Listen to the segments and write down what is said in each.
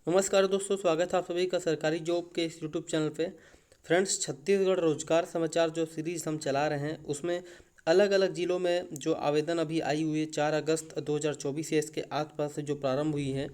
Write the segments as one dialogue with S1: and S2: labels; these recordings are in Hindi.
S1: नमस्कार दोस्तों, स्वागत है आप सभी का सरकारी जॉब के इस यूट्यूब चैनल पे। फ्रेंड्स, छत्तीसगढ़ रोजगार समाचार जो सीरीज़ हम चला रहे हैं उसमें अलग अलग ज़िलों में जो आवेदन अभी आई हुई है 4 अगस्त 2024 या इसके आसपास से जो प्रारंभ हुई है,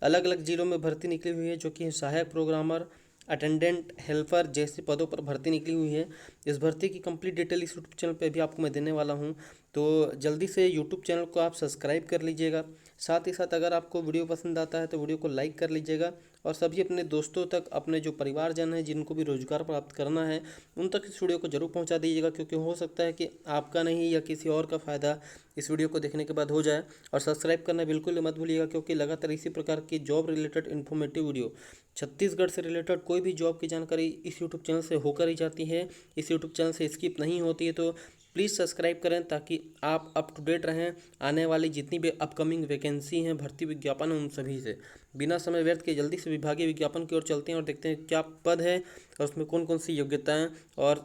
S1: अलग अलग ज़िलों में भर्ती निकली हुई है जो कि सहायक प्रोग्रामर, अटेंडेंट, हेल्पर जैसे पदों पर भर्ती निकली हुई है। इस भर्ती की कंप्लीट डिटेल इस यूट्यूब चैनल पे भी आपको मैं देने वाला हूँ, तो जल्दी से यूट्यूब चैनल को आप सब्सक्राइब कर लीजिएगा। साथ ही साथ अगर आपको वीडियो पसंद आता है तो वीडियो को लाइक कर लीजिएगा और सभी अपने दोस्तों तक, अपने जो परिवारजन हैं जिनको भी रोजगार प्राप्त करना है, उन तक इस वीडियो को जरूर पहुंचा दीजिएगा, क्योंकि हो सकता है कि आपका नहीं या किसी और का फ़ायदा इस वीडियो को देखने के बाद हो जाए। और सब्सक्राइब करना बिल्कुल मत भूलिएगा, क्योंकि लगातार इसी प्रकार की job related informative video, Chhattisgarh से रिलेटेड कोई भी जॉब की जानकारी इस यूट्यूब चैनल से होकर ही जाती है, इस यूट्यूब चैनल से स्किप नहीं होती है। तो प्लीज़ सब्सक्राइब करें ताकि आप अप टू डेट रहें आने वाली जितनी भी अपकमिंग वैकेंसी हैं, भर्ती विज्ञापन है, उन सभी से। बिना समय व्यर्थ के जल्दी से विभागीय विज्ञापन की ओर चलते हैं और देखते हैं क्या पद है और उसमें कौन कौन सी योग्यताएं और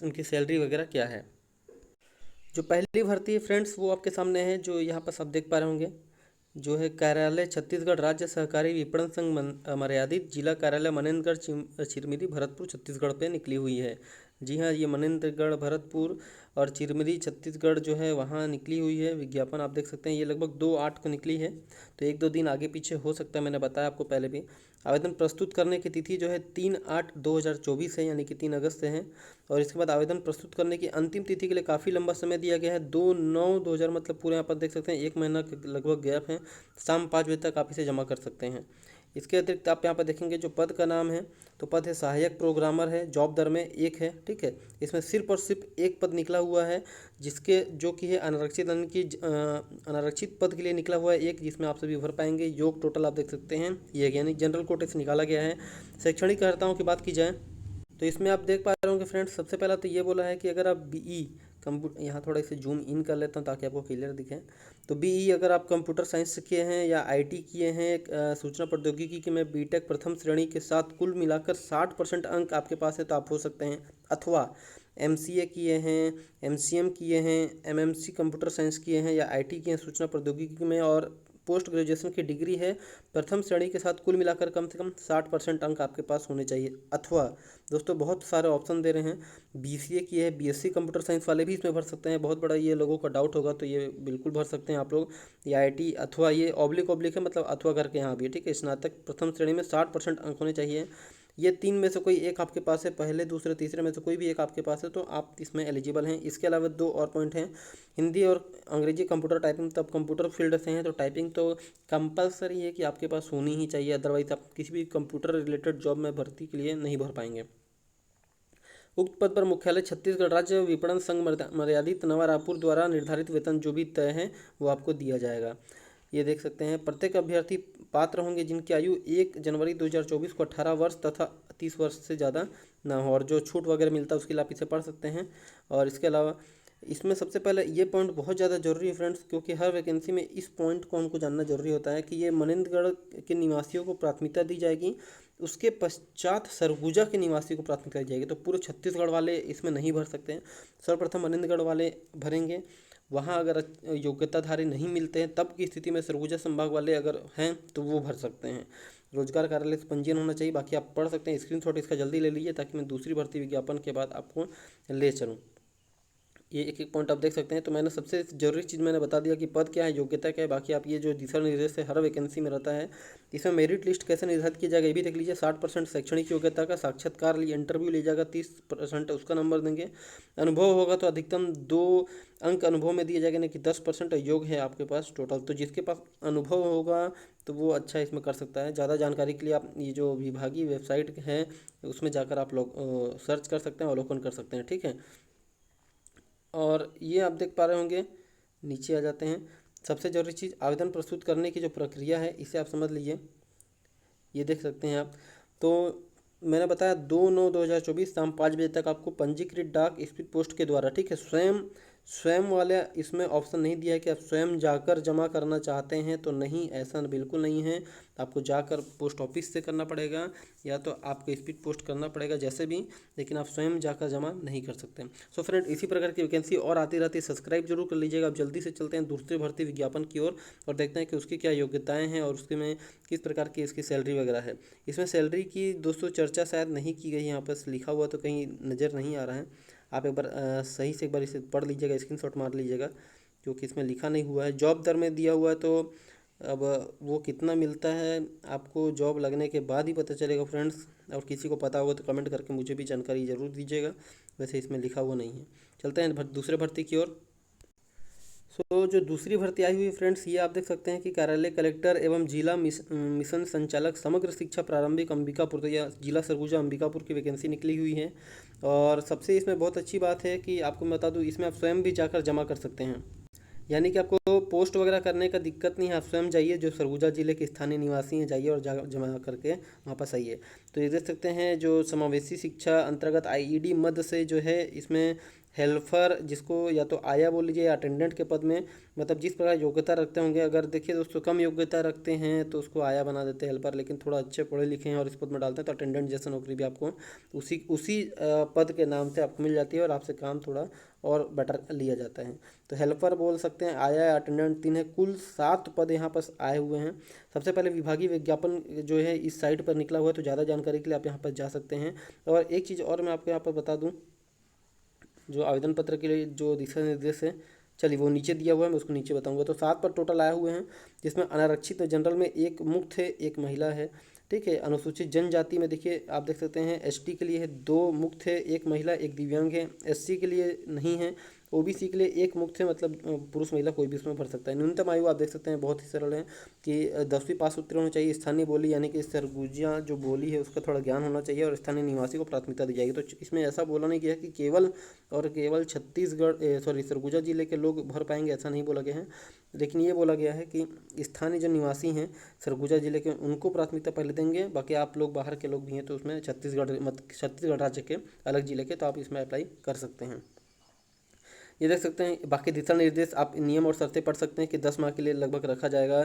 S1: उनकी सैलरी वगैरह क्या है। जो पहली भर्ती है फ्रेंड्स, वो आपके सामने है, जो यहाँ पर सब देख पा रहे होंगे, जो है कार्यालय छत्तीसगढ़ राज्य सहकारी विपणन संघ मर्यादित, जिला कार्यालय मनेन्द्रगढ़ चिरमिरी भरतपुर छत्तीसगढ़ पे निकली हुई है। जी हाँ, ये मनेन्द्रगढ़ भरतपुर और चिरमिरी छत्तीसगढ़ जो है वहाँ निकली हुई है विज्ञापन। आप देख सकते हैं ये लगभग 2/8 को निकली है, तो 1-2 दिन आगे पीछे हो सकता है, मैंने बताया आपको पहले भी। आवेदन प्रस्तुत करने की तिथि जो है 3/8/2024 है, यानी कि 3 अगस्त से है। और इसके बाद आवेदन प्रस्तुत करने की अंतिम तिथि के लिए काफ़ी लंबा समय दिया गया है, 2/9/2000, मतलब पूरे यहाँ पर देख सकते हैं 1 महीना के लगभग गैप है। शाम 5 बजे तक आप इसे जमा कर सकते हैं। इसके अतिरिक्त आप यहाँ पर देखेंगे जो पद का नाम है, तो पद है सहायक प्रोग्रामर है, जॉब दर में 1 है, ठीक है। इसमें सिर्फ और सिर्फ एक पद निकला हुआ है, जिसके जो कि है अनारक्षित, यानी कि अनारक्षित पद के लिए निकला हुआ है एक, जिसमें आप सभी भर पाएंगे। योग टोटल आप देख सकते हैं ये, यानी जनरल कोटे से निकाला गया है। शैक्षणिक अर्हताओं की बात की जाए तो इसमें आप देख पा रहे होंगे फ्रेंड्स, सबसे पहला तो ये बोला है कि अगर आप बीई कंप्यूटर, यहाँ थोड़ा इसे जूम इन कर लेता हूँ ताकि आपको क्लियर दिखे। तो बीई अगर आप कंप्यूटर साइंस से किए हैं या आईटी किए हैं, सूचना प्रौद्योगिकी में बीटेक प्रथम श्रेणी के साथ कुल मिलाकर 60% अंक आपके पास है तो आप हो सकते हैं। अथवा एमसीए किए हैं, एमसीएम किए हैं, एमएमसी कंप्यूटर साइंस किए हैं या आईटी किए हैं सूचना प्रौद्योगिकी में, और पोस्ट ग्रेजुएशन की डिग्री है प्रथम श्रेणी के साथ, कुल मिलाकर कम से कम 60% अंक आपके पास होने चाहिए। अथवा दोस्तों बहुत सारे ऑप्शन दे रहे हैं, बीसीए किए हैं, बीएससी कंप्यूटर साइंस वाले भी इसमें भर सकते हैं। बहुत बड़ा ये लोगों का डाउट होगा तो ये बिल्कुल भर सकते हैं आप लोग। ये आईटी अथवा ये ऑब्लिक ऑब्लिक है, मतलब अथवा करके यहाँ भी, ठीक है। स्नातक प्रथम श्रेणी में 60% अंक होने चाहिए। ये 3 में से कोई एक आपके पास है, पहले दूसरे तीसरे में से कोई भी एक आपके पास है तो आप इसमें एलिजिबल हैं। इसके अलावा 2 और पॉइंट हैं, हिंदी और अंग्रेजी कंप्यूटर टाइपिंग, तब कंप्यूटर फील्ड से हैं तो टाइपिंग तो कंपलसरी है कि आपके पास होनी ही चाहिए, अदरवाइज आप किसी भी कंप्यूटर रिलेटेड जॉब में भर्ती के लिए नहीं भर पाएंगे। उक्त पद पर मुख्यालय छत्तीसगढ़ राज्य विपणन संघ मर्यादित नवा रायपुर द्वारा निर्धारित वेतन जो भी तय है वो आपको दिया जाएगा। ये देख सकते हैं प्रत्येक अभ्यर्थी पात्र होंगे जिनकी आयु 1 जनवरी 2024 को 18 वर्ष तथा 30 वर्ष से ज़्यादा ना हो, और जो छूट वगैरह मिलता है उसके लिए आप इसे पढ़ सकते हैं। और इसके अलावा इसमें सबसे पहले ये पॉइंट बहुत ज़्यादा जरूरी है फ्रेंड्स, क्योंकि हर वैकेंसी में इस पॉइंट को हमको जानना जरूरी होता है कि ये मनेन्द्रगढ़ के निवासियों को प्राथमिकता दी जाएगी, उसके पश्चात सरगुजा के निवासी को प्राथमिकता दी जाएगी। तो पूरे छत्तीसगढ़ वाले इसमें नहीं भर सकते हैं, सर्वप्रथम मनेन्द्रगढ़ वाले भरेंगे। वहाँ अगर योग्यताधारी नहीं मिलते हैं तब की स्थिति में सरगुजा संभाग वाले अगर हैं तो वो भर सकते हैं। रोजगार कार्यालय से पंजीयन होना चाहिए। बाकी आप पढ़ सकते हैं, स्क्रीनशॉट इसका जल्दी ले लीजिए ताकि मैं दूसरी भर्ती विज्ञापन के बाद आपको ले चलूँ। ये एक एक पॉइंट आप देख सकते हैं। तो मैंने सबसे जरूरी चीज़ मैंने बता दिया कि पद क्या है, योग्यता क्या है। बाकी आप ये जो दिशा निर्देश है हर वैकेंसी में रहता है, इसमें मेरिट लिस्ट कैसे निर्धारित किया जाएगा ये भी देख लीजिए। 60% शैक्षणिक योग्यता का, साक्षात्कार लिए इंटरव्यू लिया जाएगा, 30% उसका नंबर देंगे। अनुभव होगा तो अधिकतम 2 अंक अनुभव में दिए जाएंगे, नहीं कि 10% योग है आपके पास टोटल। तो जिसके पास अनुभव होगा तो वो अच्छा इसमें कर सकता है। ज़्यादा जानकारी के लिए आप ये जो विभागीय वेबसाइट है उसमें जाकर आप लोग सर्च कर सकते हैं, अवलोकन कर सकते हैं, ठीक है। और ये आप देख पा रहे होंगे, नीचे आ जाते हैं। सबसे ज़रूरी चीज़ आवेदन प्रस्तुत करने की जो प्रक्रिया है इसे आप समझ लीजिए। ये देख सकते हैं आप, तो मैंने बताया 2/9/2024 शाम 5 बजे तक आपको पंजीकृत डाक स्पीड पोस्ट के द्वारा, ठीक है, स्वयं स्वयं वाले इसमें ऑप्शन नहीं दिया है कि आप स्वयं जाकर जमा करना चाहते हैं तो नहीं, ऐसा बिल्कुल नहीं है। आपको जाकर पोस्ट ऑफिस से करना पड़ेगा या तो आपको स्पीड पोस्ट करना पड़ेगा, जैसे भी, लेकिन आप स्वयं जाकर जमा नहीं कर सकते। सो फ्रेंड, इसी प्रकार की वैकेंसी और आती रहती है, सब्सक्राइब जरूर कर लीजिएगा। अब जल्दी से चलते हैं दूसरे भर्ती विज्ञापन की ओर और देखते हैं कि उसकी क्या योग्यताएँ हैं और उसके में किस प्रकार की इसकी सैलरी वगैरह है। इसमें सैलरी की दोस्तों चर्चा शायद नहीं की गई, यहाँ पर लिखा हुआ तो कहीं नज़र नहीं आ रहा है। आप एक बार सही से एक बार इसे पढ़ लीजिएगा, स्क्रीनशॉट मार लीजिएगा, क्योंकि इसमें लिखा नहीं हुआ है। जॉब दर में दिया हुआ है, तो अब वो कितना मिलता है आपको जॉब लगने के बाद ही पता चलेगा फ्रेंड्स। और किसी को पता होगा तो कमेंट करके मुझे भी जानकारी ज़रूर दीजिएगा, वैसे इसमें लिखा हुआ नहीं है। चलते हैं दूसरे भर्ती की ओर। सो जो दूसरी भर्ती आई हुई है फ्रेंड्स, ये आप देख सकते हैं कि कार्यालय कलेक्टर एवं जिला मिशन संचालक समग्र शिक्षा प्रारंभिक अंबिकापुर, या जिला सरगुजा अंबिकापुर की वैकेंसी निकली हुई है। और सबसे इसमें बहुत अच्छी बात है कि आपको मैं बता दूं, इसमें आप स्वयं भी जाकर जमा कर सकते हैं, यानी कि आपको पोस्ट वगैरह करने का दिक्कत नहीं है। आप स्वयं जाइए, जो सरगुजा जिले के स्थानीय निवासी हैं, जाइए और जमा करके वापस आइए। तो ये देख सकते हैं जो समावेशी शिक्षा अंतर्गत आईईडी मध्य से जो है, इसमें हेल्पर जिसको या तो आया बोल लीजिए या अटेंडेंट के पद में, मतलब जिस प्रकार योग्यता रखते होंगे। अगर देखिए दोस्तों, कम योग्यता रखते हैं तो उसको आया बना देते हैं हेल्पर, लेकिन थोड़ा अच्छे पढ़े लिखे हैं और इस पद में डालते हैं तो अटेंडेंट जैसा नौकरी भी आपको उसी पद के नाम से आपको मिल जाती है और आपसे काम थोड़ा और बेटर लिया जाता है। तो हेल्पर बोल सकते हैं, आया, अटेंडेंट, 3 है। कुल 7 पद यहाँ पर आए हुए हैं। सबसे पहले विभागीय विज्ञापन जो है इस साइट पर निकला हुआ है, तो ज़्यादा जानकारी के लिए आप यहाँ पर जा सकते हैं। और एक चीज़ और मैं आपको यहाँ पर बता दूँ, जो आवेदन पत्र के लिए जो दिशा निर्देश है, चलिए वो नीचे दिया हुआ है, मैं उसको नीचे बताऊंगा। तो 7 पर टोटल आए हुए हैं, जिसमें अनारक्षित जनरल में एक मुक्त है, एक महिला है, ठीक है। अनुसूचित जनजाति में देखिए आप देख सकते हैं, एसटी के लिए है 2 मुक्त है, एक महिला, एक दिव्यांग है। एससी के लिए नहीं है, ओबीसी के लिए एक मुक्त है, मतलब पुरुष महिला कोई भी उसमें भर सकता है। न्यूनतम आयु आप देख सकते हैं बहुत ही सरल है कि 10वीं पास उत्तीर्ण होना चाहिए। स्थानीय बोली यानी कि सरगुजिया जो बोली है उसका थोड़ा ज्ञान होना चाहिए और स्थानीय निवासी को प्राथमिकता दी जाएगी। तो इसमें ऐसा बोला नहीं गया कि केवल छत्तीसगढ़ सरगुजा जिले के लोग भर पाएंगे, ऐसा नहीं बोला गया है। लेकिन ये बोला गया है कि स्थानीय जो निवासी हैं सरगुजा जिले के, उनको प्राथमिकता पहले देंगे। बाकी आप लोग बाहर के लोग भी हैं तो उसमें छत्तीसगढ़ राज्य के अलग जिले के, तो आप इसमें अप्लाई कर सकते हैं। ये देख सकते हैं बाकी दिशा निर्देश, आप नियम और शर्तें पढ़ सकते हैं कि 10 माह के लिए लगभग रखा जाएगा।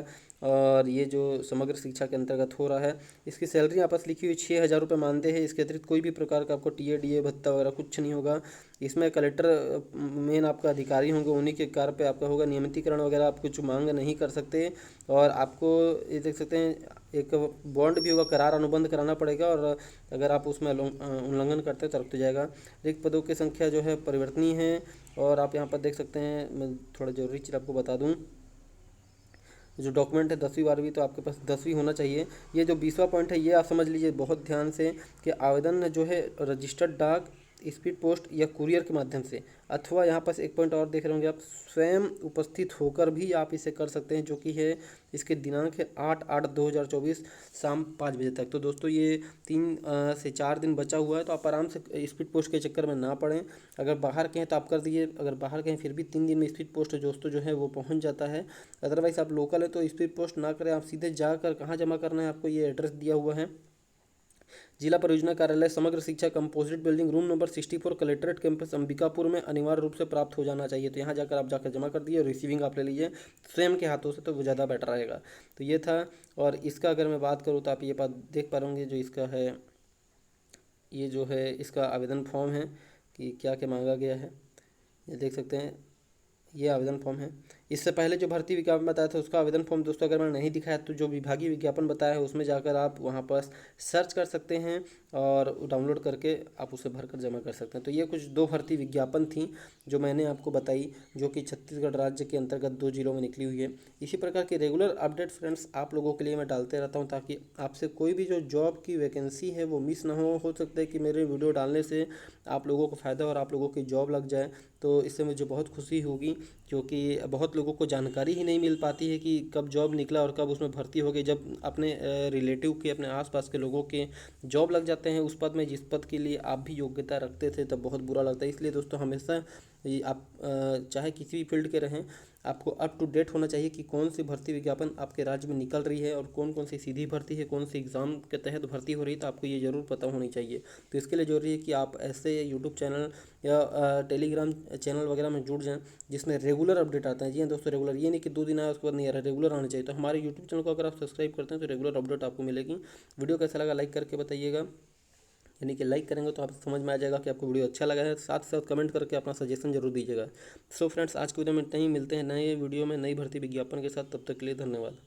S1: और ये जो समग्र शिक्षा के अंतर्गत हो रहा है, इसकी सैलरी आपस लिखी हुई 6,000 रुपये मानदेय है। इसके अतिरिक्त कोई भी प्रकार का आपको टीए डीए भत्ता वगैरह कुछ नहीं होगा। इसमें कलेक्टर मेन आपका अधिकारी होंगे, उन्हीं के कार्य पे आपका होगा। नियमितीकरण वगैरह आप कुछ मांग नहीं कर सकते। और आपको ये देख सकते हैं एक बॉन्ड भी होगा, करार अनुबंध कराना पड़ेगा, और अगर आप उसमें उल्लंघन करते हैं तो रख दिया जाएगा। रिक्त पदों की संख्या जो है परिवर्तनीय है। और आप यहाँ पर देख सकते हैं, मैं थोड़ा जरूरी चीज़ आपको बता दूँ, जो डॉक्यूमेंट है 10वीं 12वीं, तो आपके पास 10वीं होना चाहिए। ये जो 20वां पॉइंट है ये आप समझ लीजिए बहुत ध्यान से कि आवेदन जो है रजिस्टर्ड डाक, स्पीड पोस्ट या कुरियर के माध्यम से, अथवा यहाँ पर एक पॉइंट और देख रहे होंगे आप, स्वयं उपस्थित होकर भी आप इसे कर सकते हैं, जो कि है इसके दिनांक है 8/8/2024 शाम 5 बजे तक। तो दोस्तों ये 3 से 4 दिन बचा हुआ है, तो आप आराम से स्पीड पोस्ट के चक्कर में ना पड़ें। अगर बाहर के हैं तो आप कर दीजिए, अगर बाहर के हैं फिर भी 3 दिन में स्पीड पोस्ट दोस्तों जो है वो पहुँच जाता है। अदरवाइज़ आप लोकल है तो स्पीड पोस्ट ना करें, आप सीधे जाकर कहाँ जमा करना है, आपको ये एड्रेस दिया हुआ है। जिला परियोजना कार्यालय समग्र शिक्षा composite building room number 64 collectorate campus Ambikapur में अनिवार्य रूप से प्राप्त हो जाना चाहिए। तो यहाँ जाकर आप जाकर जमा कर दिए और रिसीविंग आप ले लीजिए स्वयं के हाथों से, तो वो ज़्यादा बेटर रहेगा। तो ये था। और इसका अगर मैं बात करूँ तो आप ये बात देख पा रहे जो इसका है, ये जो है इसका आवेदन फॉर्म है कि क्या क्या मांगा गया है, ये देख सकते हैं, ये आवेदन फॉर्म है। इससे पहले जो भर्ती विज्ञापन बताया था उसका आवेदन फॉर्म दोस्तों अगर मैंने नहीं दिखाया तो जो विभागीय विज्ञापन बताया है उसमें जाकर आप वहाँ पर सर्च कर सकते हैं और डाउनलोड करके आप उसे भरकर जमा कर सकते हैं। तो ये कुछ 2 भर्ती विज्ञापन थी जो मैंने आपको बताई, जो कि छत्तीसगढ़ राज्य के अंतर्गत 2 जिलों में निकली हुई है। इसी प्रकार के रेगुलर अपडेट फ्रेंड्स आप लोगों के लिए मैं डालते रहता हूँ, ताकि आपसे कोई भी जो जॉब की वैकेंसी है वो मिस ना हो सकता है कि मेरे वीडियो डालने से आप लोगों को फ़ायदा और आप लोगों की जॉब लग जाए, तो इससे मुझे बहुत खुशी होगी। क्योंकि बहुत लोगों को जानकारी ही नहीं मिल पाती है कि कब जॉब निकला और कब उसमें भर्ती हो गई। जब अपने रिलेटिव के, अपने आसपास के लोगों के जॉब लग जाते हैं उस पद में जिस पद के लिए आप भी योग्यता रखते थे, तब बहुत बुरा लगता है। इसलिए दोस्तों हमेशा ये आप चाहे किसी भी फील्ड के रहें, आपको अप टू डेट होना चाहिए कि कौन सी भर्ती विज्ञापन आपके राज्य में निकल रही है और कौन कौन सी सीधी भर्ती है, कौन सी एग्ज़ाम के तहत भर्ती हो रही है, तो आपको ये ज़रूर पता होनी चाहिए। तो इसके लिए ज़रूरी है कि आप ऐसे यूट्यूब चैनल या टेलीग्राम चैनल वगैरह में जुड़ जाएं जिसमें रेगुलर अपडेट आता है। जी हाँ दोस्तों, रेगुलर, ये नहीं कि 2 दिन आया उसके बाद नहीं आ रहा, रेगुलर आना चाहिए। तो हमारे यूट्यूब चैनल को अगर आप सब्सक्राइब करते हैं तो रेगुलर अपडेट आपको मिलेगी। वीडियो कैसा लगा लाइक करके बताइएगा, यानी कि लाइक करेंगे तो आपको समझ में आ जाएगा कि आपको वीडियो अच्छा लगा है। साथ साथ कमेंट करके अपना सजेशन जरूर दीजिएगा। सो फ्रेंड्स, आज के वीडियो में इतना ही, मिलते हैं नए वीडियो में नई भर्ती विज्ञापन के साथ। तब तक के लिए धन्यवाद।